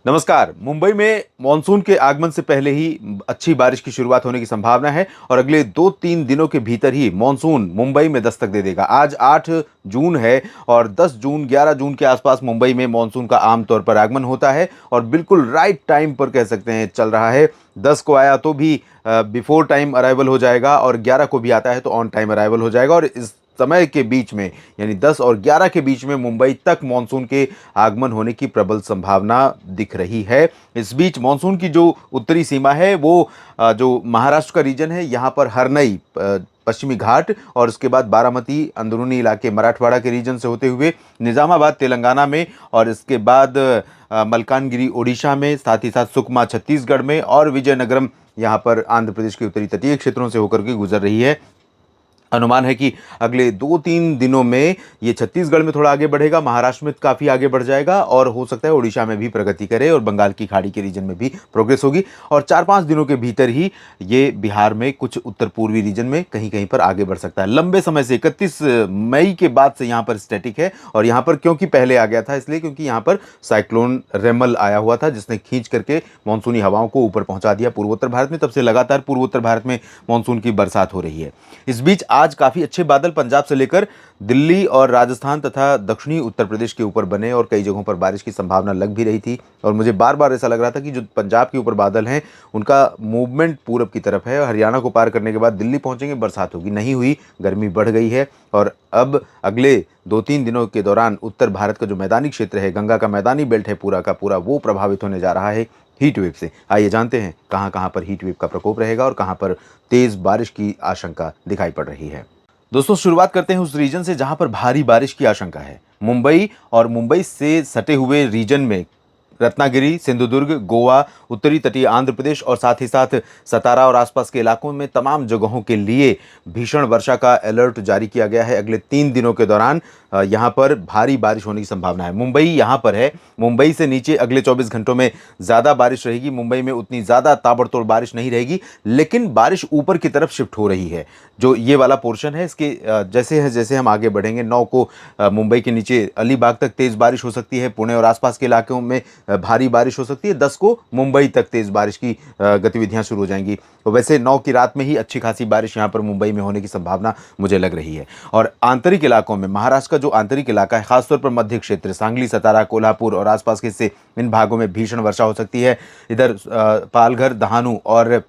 नमस्कार। मुंबई में मॉनसून के आगमन से पहले ही अच्छी बारिश की शुरुआत होने की संभावना है और अगले 2-3 दिनों के भीतर ही मॉनसून मुंबई में दस्तक दे देगा। आज 8 जून है और 10 जून 11 जून के आसपास मुंबई में मॉनसून का आमतौर पर आगमन होता है और बिल्कुल राइट टाइम पर कह सकते हैं चल रहा है। 10 को आया तो भी बिफोर टाइम अराइवल हो जाएगा और 11 को भी आता है तो ऑन टाइम अराइवल हो जाएगा और इस समय के बीच में यानी 10 और 11 के बीच में मुंबई तक मॉनसून के आगमन होने की प्रबल संभावना दिख रही है। इस बीच मॉनसून की जो उत्तरी सीमा है वो जो महाराष्ट्र का रीजन है यहाँ पर हरनई पश्चिमी घाट और उसके बाद बारामती अंदरूनी इलाके मराठवाड़ा के रीजन से होते हुए निजामाबाद तेलंगाना में और इसके बाद मलकानगिरी ओडिशा में, साथ ही साथ सुकमा छत्तीसगढ़ में और विजयनगरम यहाँ पर आंध्र प्रदेश के उत्तरी तटीय क्षेत्रों से होकर के गुजर रही है। अनुमान है कि अगले 2-3 दिनों में ये छत्तीसगढ़ में थोड़ा आगे बढ़ेगा, महाराष्ट्र में काफ़ी आगे बढ़ जाएगा और हो सकता है ओडिशा में भी प्रगति करे और बंगाल की खाड़ी के रीजन में भी प्रोग्रेस होगी और 4-5 दिनों के भीतर ही ये बिहार में कुछ उत्तर पूर्वी रीजन में कहीं-कहीं पर आगे बढ़ सकता है। लंबे समय से 31 मई के बाद से यहाँ पर स्टैटिक है और यहाँ पर क्योंकि पहले आ गया था इसलिए क्योंकि यहाँ पर साइक्लोन रेमल आया हुआ था जिसने खींच करके मानसूनी हवाओं को ऊपर पहुंचा दिया पूर्वोत्तर भारत में। तब से लगातार पूर्वोत्तर भारत में मानसून की बरसात हो रही है। इस बीच आज काफी अच्छे बादल पंजाब से लेकर दिल्ली और राजस्थान तथा दक्षिणी उत्तर प्रदेश के ऊपर बने और कई जगहों पर बारिश की संभावना लग भी रही थी और मुझे बार बार ऐसा लग रहा था कि जो पंजाब के ऊपर बादल हैं उनका मूवमेंट पूरब की तरफ है। हरियाणा को पार करने के बाद दिल्ली पहुंचेंगे, बरसात होगी, नहीं हुई, गर्मी बढ़ गई है और अब अगले 2-3 दिनों के दौरान उत्तर भारत का जो मैदानी क्षेत्र है, गंगा का मैदानी बेल्ट है पूरा का पूरा, वो प्रभावित होने जा रहा है हीट वेव से। आइए जानते हैं कहां कहां पर हीट वेव का प्रकोप रहेगा और कहां पर तेज बारिश की आशंका दिखाई पड़ रही है। दोस्तों, शुरुआत करते हैं उस रीजन से जहां पर भारी बारिश की आशंका है। मुंबई और मुंबई से सटे हुए रीजन में रत्नागिरी, सिंधुदुर्ग, गोवा, उत्तरी तटीय आंध्र प्रदेश और साथ ही साथ सतारा और आसपास के इलाकों में तमाम जगहों के लिए भीषण वर्षा का अलर्ट जारी किया गया है। अगले 3 दिनों के दौरान यहाँ पर भारी बारिश होने की संभावना है। मुंबई यहाँ पर है, मुंबई से नीचे अगले 24 घंटों में ज़्यादा बारिश रहेगी। मुंबई में उतनी ज़्यादा ताबड़तोड़ बारिश नहीं रहेगी, लेकिन बारिश ऊपर की तरफ शिफ्ट हो रही है। जो ये वाला पोर्शन है इसके जैसे हम आगे बढ़ेंगे 9 को मुंबई के नीचे अलीबाग तक तेज़ बारिश हो सकती है, पुणे और आसपास के इलाकों में भारी बारिश हो सकती है। 10 को मुंबई तक तेज़ बारिश की गतिविधियां शुरू हो जाएंगी। तो वैसे 9 की रात में ही अच्छी खासी बारिश यहाँ पर मुंबई में होने की संभावना मुझे लग रही है। और आंतरिक इलाकों में महाराष्ट्र का जो आंतरिक इलाका है, खासतौर पर मध्य क्षेत्र, सांगली, सतारा, कोल्हापुर और आसपास के हिस्से, इन भागों में भीषण वर्षा हो सकती है। इधर पालघर, दहानू और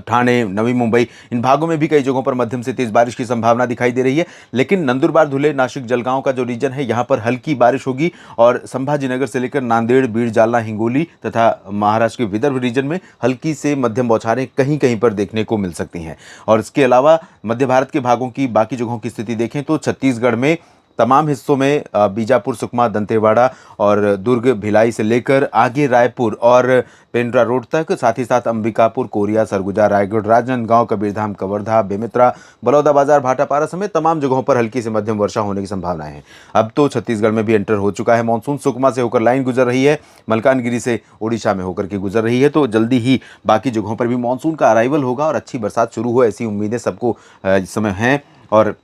ठाणे, नवी मुंबई, इन भागों में भी कई जगहों पर मध्यम से तेज बारिश की संभावना दिखाई दे रही है। लेकिन नंदुरबार, धुले, नासिक, जलगांव का जो रीजन है यहाँ पर हल्की बारिश होगी और संभाजीनगर से लेकर नांदेड़, बीड़, जालना, हिंगोली तथा महाराष्ट्र के विदर्भ रीजन में हल्की से मध्यम बौछारें कहीं कहीं पर देखने को मिल सकती हैं। और इसके अलावा मध्य भारत के भागों की बाकी जगहों की स्थिति देखें तो छत्तीसगढ़ में तमाम हिस्सों में बीजापुर, सुकमा, दंतेवाड़ा और दुर्ग, भिलाई से लेकर आगे रायपुर और पेंड्रा रोड तक, साथ ही साथ अंबिकापुर, कोरिया, सरगुजा, रायगढ़, राजनांदगांव, कबीरधाम, कवर्धा, बेमेतरा, बलौदाबाजार, भाटापारा समेत तमाम जगहों पर हल्की से मध्यम वर्षा होने की संभावनाएं हैं। अब तो छत्तीसगढ़ में भी एंटर हो चुका है मानसून। सुकमा से होकर लाइन गुजर रही है, मलकानगिरी से उड़ीसा में होकर के गुजर रही है, तो जल्दी ही बाकी जगहों पर भी मानसून का अराइवल होगा और अच्छी बरसात शुरू हो, ऐसी उम्मीदें सबको इस समय हैं। और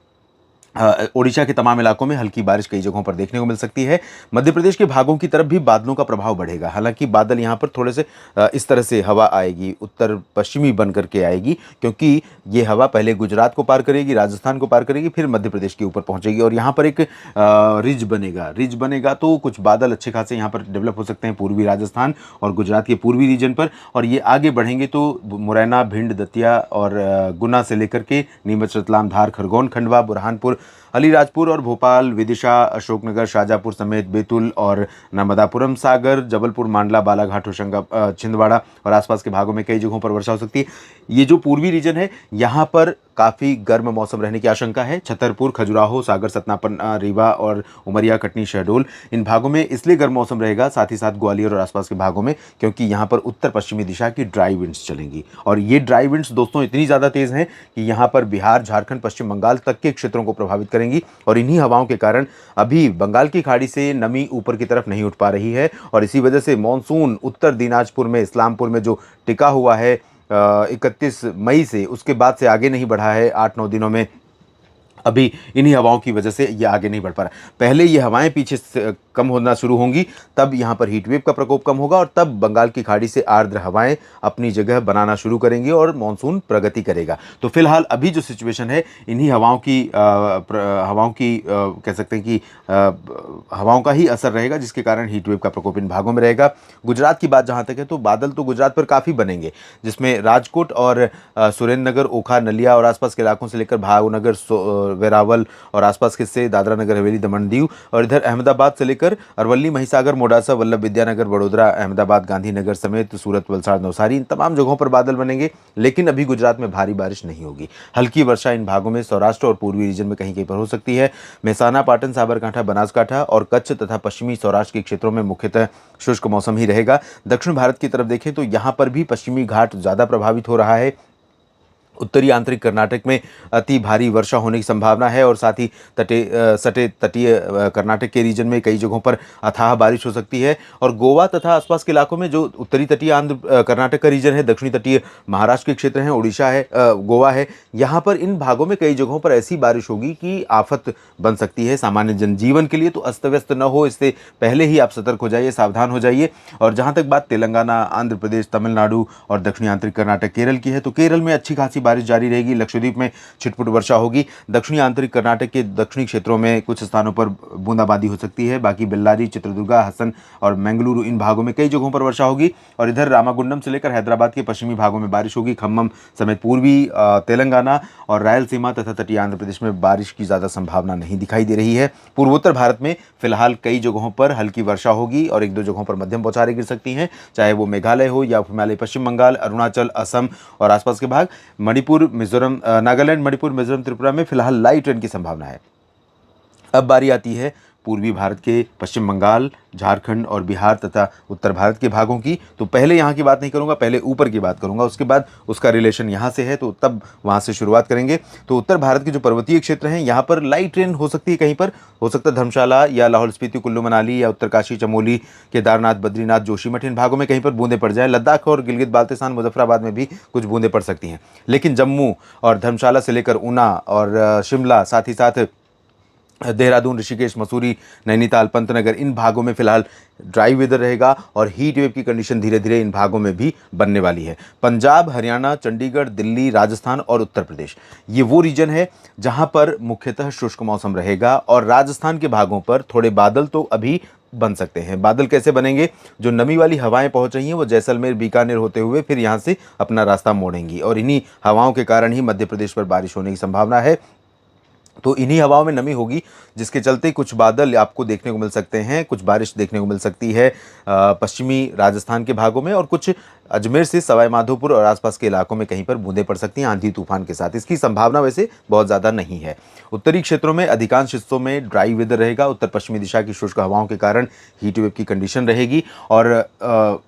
ओडिशा के तमाम इलाकों में हल्की बारिश कई जगहों पर देखने को मिल सकती है। मध्य प्रदेश के भागों की तरफ भी बादलों का प्रभाव बढ़ेगा। हालांकि बादल यहाँ पर थोड़े से इस तरह से हवा आएगी, उत्तर पश्चिमी बन करके आएगी, क्योंकि ये हवा पहले गुजरात को पार करेगी, राजस्थान को पार करेगी, फिर मध्य प्रदेश के ऊपर पहुंचेगी और यहाँ पर एक रिज बनेगा तो कुछ बादल अच्छे खासे यहाँ पर डेवलप हो सकते हैं पूर्वी राजस्थान और गुजरात के पूर्वी रीजन पर। और ये आगे बढ़ेंगे तो मुरैना, भिंड, दतिया और गुना से लेकर के नीमच, रतलाम, धार, खरगोन, खंडवा, बुरहानपुर, अलीराजपुर और भोपाल, विदिशा, अशोकनगर, शाजापुर समेत बैतूल और नर्मदापुरम, सागर, जबलपुर, मांडला, बालाघाट, छिंदवाड़ा और आसपास के भागों में कई जगहों पर वर्षा हो सकती है। ये जो पूर्वी रीजन है यहाँ पर काफ़ी गर्म मौसम रहने की आशंका है। छतरपुर, खजुराहो, सागर, सतना, रीवा और उमरिया, कटनी, शहडोल, इन भागों में इसलिए गर्म मौसम रहेगा, साथ ही साथ ग्वालियर और आसपास के भागों में, क्योंकि यहाँ पर उत्तर पश्चिमी दिशा की ड्राई विंड्स चलेंगी। और ये ड्राई विंड्स दोस्तों इतनी ज़्यादा तेज़ हैं कि यहाँ पर बिहार, झारखंड, पश्चिम बंगाल तक के क्षेत्रों को प्रभावित करेंगी। और इन्हीं हवाओं के कारण अभी बंगाल की खाड़ी से नमी ऊपर की तरफ नहीं उठ पा रही है और इसी वजह से मानसून उत्तर दिनाजपुर में, इस्लामपुर में जो टिका हुआ है 31 मई से, उसके बाद से आगे नहीं बढ़ा है 8-9 दिनों में। अभी इन्हीं हवाओं की वजह से ये आगे नहीं बढ़ पा रहा। पहले ये हवाएं पीछे से कम होना शुरू होंगी, तब यहाँ पर हीट वेव का प्रकोप कम होगा और तब बंगाल की खाड़ी से आर्द्र हवाएं अपनी जगह बनाना शुरू करेंगी और मानसून प्रगति करेगा। तो फिलहाल अभी जो सिचुएशन है, इन्हीं हवाओं की कह सकते हैं कि हवाओं का ही असर रहेगा, जिसके कारण हीट वेव का प्रकोप इन भागों में रहेगा। गुजरात की बात जहाँ तक है, तो बादल तो गुजरात पर काफ़ी बनेंगे, जिसमें राजकोट और सुरेंद्रनगर, ओखा, नलिया और आसपास के इलाकों से लेकर भावनगर, वेरावल और आसपास के हिस्से, दादरा नगर हवेली, दमन दीव और इधर अहमदाबाद से लेकर अरवली, महिसागर, मोडासा, वल्लभ विद्यानगर, वडोदरा, अहमदाबाद, गांधीनगर समेत सूरत, वलसाड़, नवसारी, इन तमाम जगहों पर बादल बनेंगे। लेकिन अभी गुजरात में भारी बारिश नहीं होगी। हल्की वर्षा इन भागों में सौराष्ट्र और पूर्वी रीजन में कहीं कहीं पर हो सकती है। मेहसाना, पाटन, साबरकांठा, बनासकांठा और कच्छ तथा पश्चिमी सौराष्ट्र के क्षेत्रों में मुख्यतः शुष्क मौसम ही रहेगा। दक्षिण भारत की तरफ देखें तो यहाँ पर भी पश्चिमी घाट ज़्यादा प्रभावित हो रहा है। उत्तरी आंतरिक कर्नाटक में अति भारी वर्षा होने की संभावना है और साथ ही सटे तटीय कर्नाटक के रीजन में कई जगहों पर अथाह बारिश हो सकती है। और गोवा तथा आसपास के इलाकों में, जो उत्तरी तटीय आंध्र कर्नाटक का रीजन है, दक्षिणी तटीय महाराष्ट्र के क्षेत्र हैं, उड़ीसा है, गोवा है, यहाँ पर इन भागों में कई जगहों पर ऐसी बारिश होगी कि आफत बन सकती है सामान्य जनजीवन के लिए। तो अस्त व्यस्त न हो, इससे पहले ही आप सतर्क हो जाइए, सावधान हो जाइए। और जहाँ तक बात तेलंगाना, आंध्र प्रदेश, तमिलनाडु और दक्षिणी आंतरिक कर्नाटक, केरल की है, तो केरल में अच्छी खासी बारिश जारी रहेगी। लक्षद्वीप में छिटपुट वर्षा होगी। दक्षिणी आंतरिक कर्नाटक के दक्षिणी क्षेत्रों में कुछ स्थानों पर बूंदाबांदी हो सकती है। बाकी बेल्लारी, चित्रदुर्गा, हसन और मंगलुरु, इन भागों में कई जगहों पर वर्षा होगी। और इधर रामागुंडम से लेकर हैदराबाद के पश्चिमी भागों में बारिश होगी। खम्मम समेत पूर्वी तेलंगाना और रायलसीमा तथा तटीय आंध्र प्रदेश में बारिश की ज़्यादा संभावना नहीं दिखाई दे रही है। पूर्वोत्तर भारत में फिलहाल कई जगहों पर हल्की वर्षा होगी और एक दो जगहों पर मध्यम बौछारें गिर सकती हैं, चाहे वो मेघालय हो या हिमालय, पश्चिम बंगाल, अरुणाचल, असम और आसपास के भाग, मणिपुर, मिजोरम, नागालैंड, मणिपुर, मिजोरम, त्रिपुरा में फिलहाल लाइट रेन की संभावना है। अब बारी आती है पूर्वी भारत के पश्चिम बंगाल, झारखंड और बिहार तथा उत्तर भारत के भागों की। तो पहले यहाँ की बात नहीं करूँगा, पहले ऊपर की बात करूँगा, उसके बाद उसका रिलेशन यहाँ से है, तो तब वहाँ से शुरुआत करेंगे। तो उत्तर भारत के जो पर्वतीय क्षेत्र हैं, यहाँ पर लाइट रेन हो सकती है, कहीं पर हो सकता है धर्मशाला या लाहौल स्पीति, कुल्लू मनाली या उत्तरकाशी, चमोली, केदारनाथ, बद्रीनाथ, जोशीमठ, इन भागों में कहीं पर बूंदें पड़ जाए। लद्दाख और गिलगित बाल्तिस्तान, मुजफ्फराबाद में भी कुछ बूंदें पड़ सकती हैं। लेकिन जम्मू और धर्मशाला से लेकर ऊना और शिमला, साथ ही साथ देहरादून, ऋषिकेश, मसूरी, नैनीताल, पंतनगर, इन भागों में फिलहाल ड्राई वेदर रहेगा और हीट वेव की कंडीशन धीरे धीरे इन भागों में भी बनने वाली है। पंजाब, हरियाणा, चंडीगढ़, दिल्ली, राजस्थान और उत्तर प्रदेश, ये वो रीजन है जहां पर मुख्यतः शुष्क मौसम रहेगा। और राजस्थान के भागों पर थोड़े बादल तो अभी बन सकते हैं। बादल कैसे बनेंगे? जो नमी वाली हवाएं पहुंच रही हैं, वो जैसलमेर, बीकानेर होते हुए फिर यहां से अपना रास्ता मोड़ेंगी और इन्हीं हवाओं के कारण ही मध्य प्रदेश पर बारिश होने की संभावना है। तो इन्हीं हवाओं में नमी होगी, जिसके चलते कुछ बादल आपको देखने को मिल सकते हैं, कुछ बारिश देखने को मिल सकती है पश्चिमी राजस्थान के भागों में, और कुछ अजमेर से सवाई माधोपुर और आसपास के इलाकों में कहीं पर बूंदें पड़ सकती हैं आंधी तूफान के साथ। इसकी संभावना वैसे बहुत ज़्यादा नहीं है। उत्तरी क्षेत्रों में अधिकांश हिस्सों में ड्राई वेदर रहेगा। उत्तर पश्चिमी दिशा की शुष्क हवाओं के कारण हीट वेव की कंडीशन रहेगी और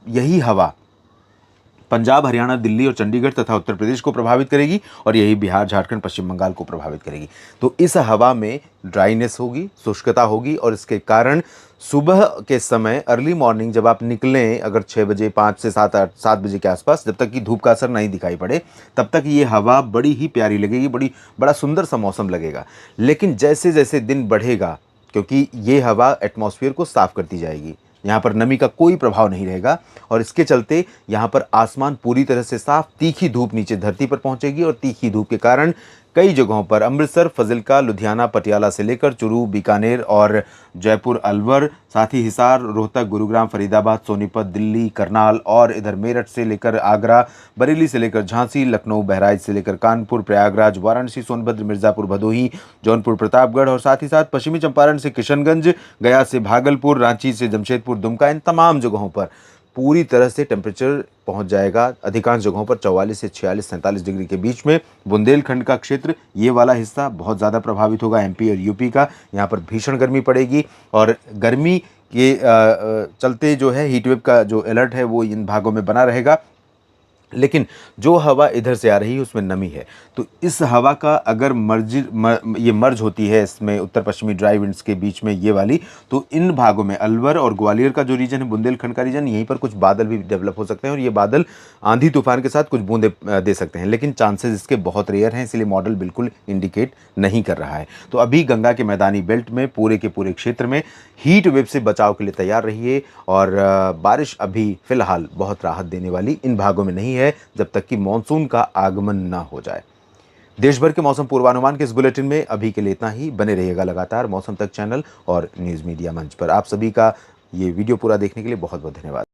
यही हवा पंजाब, हरियाणा, दिल्ली और चंडीगढ़ तथा उत्तर प्रदेश को प्रभावित करेगी और यही बिहार, झारखंड, पश्चिम बंगाल को प्रभावित करेगी। तो इस हवा में ड्राइनेस होगी, शुष्कता होगी और इसके कारण सुबह के समय अर्ली मॉर्निंग जब आप निकलें, अगर 6 बजे, 5 से 7 बजे के आसपास, जब तक कि धूप का असर नहीं दिखाई पड़े, तब तक ये हवा बड़ी ही प्यारी लगेगी, बड़ा सुंदर सा मौसम लगेगा। लेकिन जैसे जैसे दिन बढ़ेगा, क्योंकि ये हवा एटमॉस्फेयर को साफ करती जाएगी, यहाँ पर नमी का कोई प्रभाव नहीं रहेगा और इसके चलते यहाँ पर आसमान पूरी तरह से साफ, तीखी धूप नीचे धरती पर पहुँचेगी और तीखी धूप के कारण कई जगहों पर अमृतसर, फजिल्का, लुधियाना, पटियाला से लेकर चुरू, बीकानेर और जयपुर, अलवर, साथ ही हिसार, रोहतक, गुरुग्राम, फरीदाबाद, सोनीपत, दिल्ली, करनाल और इधर मेरठ से लेकर आगरा, बरेली से लेकर झांसी, लखनऊ, बहराइच से लेकर कानपुर, प्रयागराज, वाराणसी, सोनभद्र, मिर्ज़ापुर, भदोही, जौनपुर, प्रतापगढ़ और साथ ही साथ पश्चिमी चंपारण से किशनगंज, गया से भागलपुर, रांची से जमशेदपुर, दुमका, इन तमाम जगहों पर पूरी तरह से टेम्परेचर पहुंच जाएगा। अधिकांश जगहों पर 44 से 46-47 डिग्री के बीच में। बुंदेलखंड का क्षेत्र, ये वाला हिस्सा बहुत ज़्यादा प्रभावित होगा, एमपी और यूपी का। यहाँ पर भीषण गर्मी पड़ेगी और गर्मी के चलते जो है हीट वेव का जो अलर्ट है वो इन भागों में बना रहेगा। लेकिन जो हवा इधर से आ रही है उसमें नमी है, तो इस हवा का अगर ये मर्ज होती है इसमें उत्तर पश्चिमी ड्राई विंड्स के बीच में ये वाली, तो इन भागों में अलवर और ग्वालियर का जो रीजन है, बुंदेलखंड का रीजन, यहीं पर कुछ बादल भी डेवलप हो सकते हैं और ये बादल आंधी तूफान के साथ कुछ बूंदे दे सकते हैं, लेकिन चांसेस इसके बहुत रेयर हैं, इसलिए मॉडल बिल्कुल इंडिकेट नहीं कर रहा है। तो अभी गंगा के मैदानी बेल्ट में पूरे के पूरे क्षेत्र में हीट वेव से बचाव के लिए तैयार रहिए और बारिश अभी फिलहाल बहुत राहत देने वाली इन भागों में नहीं है जब तक कि मानसून का आगमन ना हो जाए। देश भर के मौसम पूर्वानुमान के इस बुलेटिन में अभी के लिए इतना ही। बने रहिएगा लगातार मौसम तक चैनल और न्यूज़ मीडिया मंच पर। आप सभी का ये वीडियो पूरा देखने के लिए बहुत बहुत धन्यवाद।